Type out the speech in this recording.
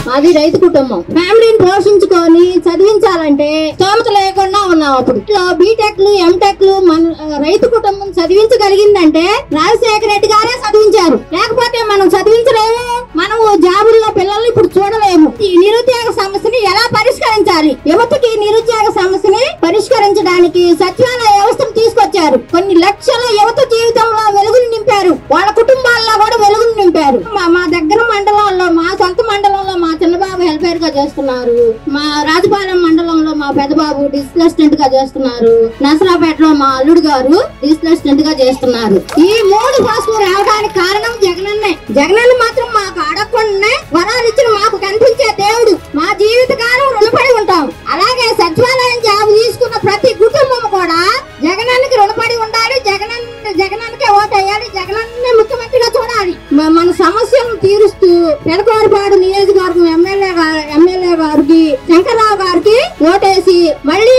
మాది రైతు కుటుంబం. ఫ్యామిలీని పోషించుకొని చదివించాలంటే స్తోమత లేకుండా ఉన్నాం. అప్పుడు బీటెక్లు ఎంటెక్లు మన రైతు కుటుంబం చదివించగలిగిందంటే రాజశేఖర రెడ్డి గారే చదివించారు. లేకపోతే మనం చదివించలేము, మనం జాబుల్లో పిల్లల్ని ఇప్పుడు చూడలేము. ఈ నిరుద్యోగ సమస్యని ఎలా పరిష్కరించాలి? యువతకి నిరుద్యోగ సమస్యని పరిష్కరించడానికి సచివాలయ వ్యవస్థను తీసుకొచ్చారు. కొన్ని లక్షల యువత జీవితంలో వెలుగులు నింపారు, వాళ్ళ కుటుంబాల్లో కూడా వెలుగులు నింపారు. మా దగ్గర మండలంలో, మా సొంత మండలంలో మా చిన్నబాబు హెల్పర్ గా చేస్తున్నారు. మా రాజపాలెం మండలంలో మా పెద్దబాబు డిజిటల్ అసిస్టెంట్ గా చేస్తున్నారు. నసరాపేటలో మా అల్లుడు గారు డిజిటల్ అసిస్టెంట్ గా చేస్తున్నారు. ఈ 3 పోస్టులు రావడానికి కారణం జగనన్నే. జగనన్న మాత్రం మాకు అడగకుండానే వరాలు ఇచ్చిన మాకు కనిపించే దేవుడు. మా జీవితకాలం రుణపడి ఉంటాం. అలాగే సచివాలయం జాబ్ తీసుకున్న ప్రతి కుటుంబం కూడా జగనన్నకి రుణపడి ఉండాలి. జగనన్నకే ఓటేయాలి. జగనన్నే ముఖ్యమంత్రిగా చూడాలి. మన సమస్యలను తీరుస్తూ పెదకూరపాడు నియోజకవర్గం ఎమ్మెల్యే గారికి శంకర్రావు గారికి ఓటేసి మళ్ళీ